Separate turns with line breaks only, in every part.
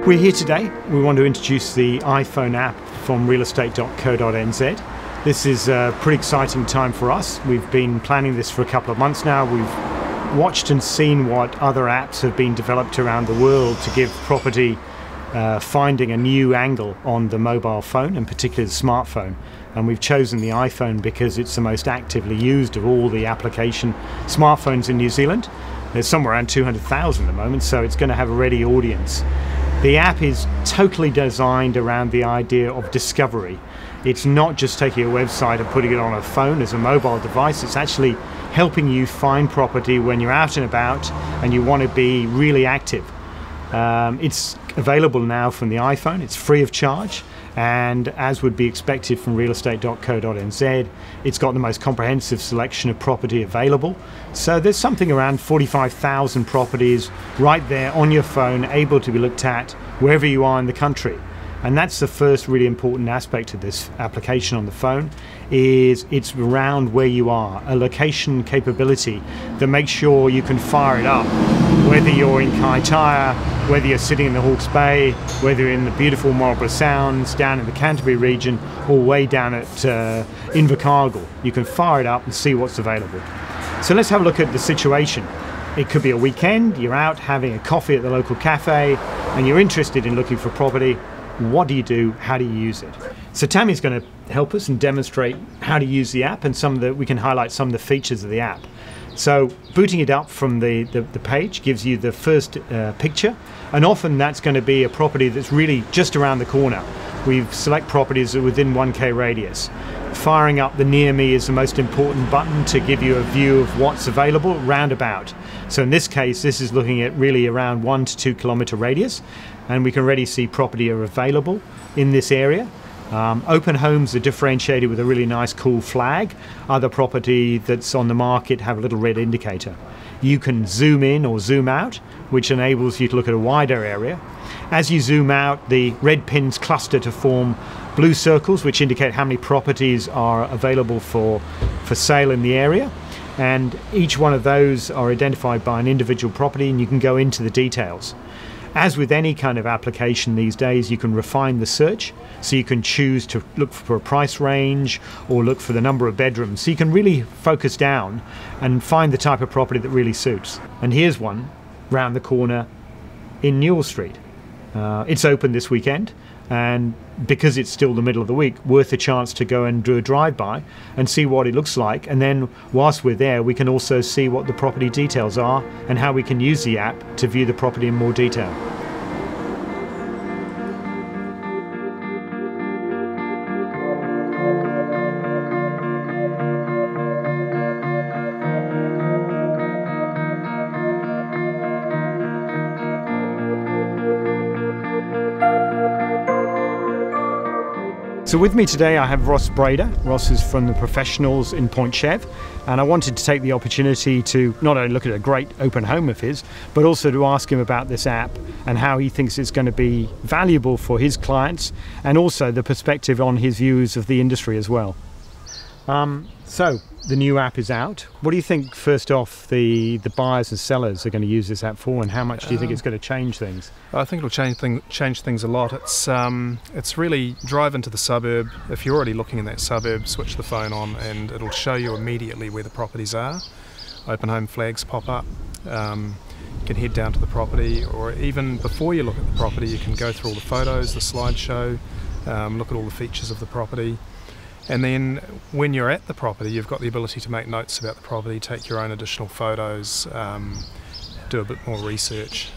We're here today. We want to introduce the iPhone app from realestate.co.nz. This is a pretty exciting time for us. We've been planning this for a couple of months now. We've watched and seen what other apps have been developed around the world to give property finding a new angle on the mobile phone, and particularly the smartphone. And we've chosen the iPhone because it's the most actively used of all the application smartphones in New Zealand. There's somewhere around 200,000 at the moment, so it's going to have a ready audience. The app is totally designed around the idea of discovery. It's not just taking a website and putting it on a phone as a mobile device. It's actually helping you find property when you're out and about and you want to be really active. It's available now from the iPhone. It's free of charge, and as would be expected from realestate.co.nz, it's got the most comprehensive selection of property available. So there's something around 45,000 properties right there on your phone, able to be looked at wherever you are in the country. And that's the first really important aspect of this application on the phone, is it's around where you are, a location capability that makes sure you can fire it up, whether you're in Kaitaia, whether you're sitting in the Hawke's Bay, whether you're in the beautiful Marlborough Sounds, down in the Canterbury region, or way down at Invercargill. You can fire it up and see what's available. So let's have a look at the situation. It could be a weekend, you're out having a coffee at the local cafe, and you're interested in looking for property. What do you do? How do you use it? So Tammy's going to help us and demonstrate how to use the app, and we can highlight some of the features of the app. So booting it up from the page gives you the first picture, and often that's going to be a property that's really just around the corner. We select properties within 1K radius. Firing up the near me is the most important button to give you a view of what's available roundabout. So in this case, this is looking at really around 1 to 2 kilometre radius, and we can already see property are available in this area. Open homes are differentiated with a really nice cool flag. Other property that's on the market have a little red indicator. You can zoom in or zoom out, which enables you to look at a wider area. As you zoom out, the red pins cluster to form blue circles, which indicate how many properties are available for sale in the area. And each one of those are identified by an individual property, and you can go into the details. As with any kind of application these days, you can refine the search, so you can choose to look for a price range or look for the number of bedrooms. So you can really focus down and find the type of property that really suits. And here's one round the corner in Newell Street. It's open this weekend, and because it's still the middle of the week, worth a chance to go and do a drive-by and see what it looks like. And then whilst we're there, we can also see what the property details are and how we can use the app to view the property in more detail. So with me today I have Ross Brader. Ross is from the professionals in Point Chev, and I wanted to take the opportunity to not only look at a great open home of his, but also to ask him about this app and how he thinks it's going to be valuable for his clients, and also the perspective on his views of the industry as well. So the new app is out. What do you think, first off, the buyers and sellers are going to use this app for, and how much do you think it's going to change things?
I think it'll change things a lot. It's really drive into the suburb. If you're already looking in that suburb, switch the phone on and it'll show you immediately where the properties are. Open home flags pop up. You can head down to the property, or even before you look at the property, you can go through all the photos, the slideshow, look at all the features of the property. And then when you're at the property, you've got the ability to make notes about the property, take your own additional photos, do a bit more research.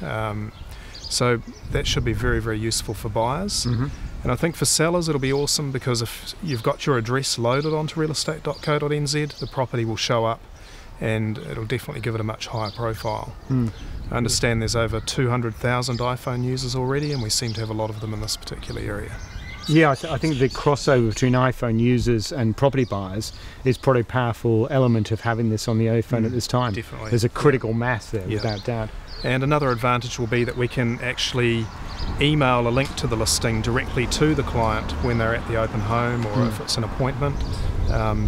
So that should be very, very useful for buyers. Mm-hmm. And I think for sellers it'll be awesome, because if you've got your address loaded onto realestate.co.nz, the property will show up and it'll definitely give it a much higher profile. I understand there's over 200,000 iPhone users already, and we seem to have a lot of them in this particular area.
Yeah, I think the crossover between iPhone users and property buyers is probably a powerful element of having this on the iPhone at this time.
Definitely.
There's a critical mass there, without doubt.
And another advantage will be that we can actually email a link to the listing directly to the client when they're at the open home, or if it's an appointment.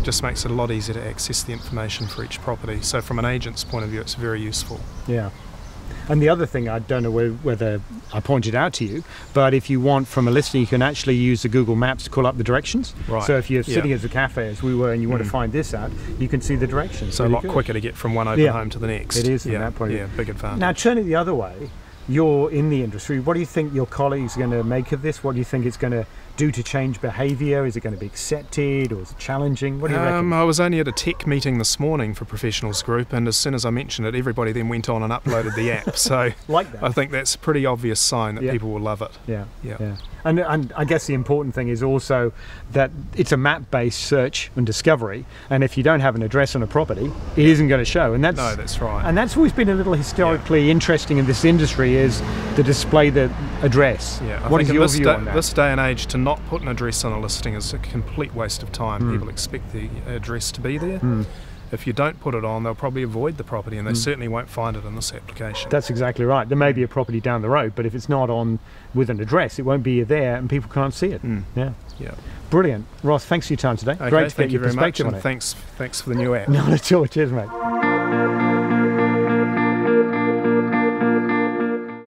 Just makes it a lot easier to access the information for each property. So from an agent's point of view, it's very useful.
Yeah. And the other thing, I don't know whether I pointed out to you, but if you want from a listing, you can actually use the Google Maps to call up the directions.
Right.
So if you're sitting at the cafe as we were and you want to find this out, you can see the directions.
So
really
a lot
good.
quicker to get from one open home to the next.
It is from that point of view.
Yeah, big advantage.
Now, turn it the other way. You're in the industry. What do you think your colleagues are going to make of this? What do you think it's going to do to change behaviour? Is it going to be accepted, or is it challenging? What do you reckon?
I was only at a tech meeting this morning for Professionals Group, and as soon as I mentioned it, everybody then went on and uploaded the app. So
like that.
I think that's a pretty obvious sign that people will love it.
Yeah. And I guess the important thing is also that it's a map-based search and discovery, and if you don't have an address on a property, it isn't going to show. And
that's right.
And that's always been a little historically interesting in this industry, is to display the address.
Yeah,
What is your view on that?
This day and age, to not put an address on a listing is a complete waste of time. People expect the address to be there. If you don't put it on, they'll probably avoid the property, and they certainly won't find it in this application.
That's exactly right. There may be a property down the road, but if it's not on with an address, it won't be there and people can't see it. Yeah. Brilliant. Ross, thanks for your time today.
Okay,
Great to
thank
get
you
your
very much,
perspective on
and
it.
thanks for the new app.
Not at all. Cheers, mate.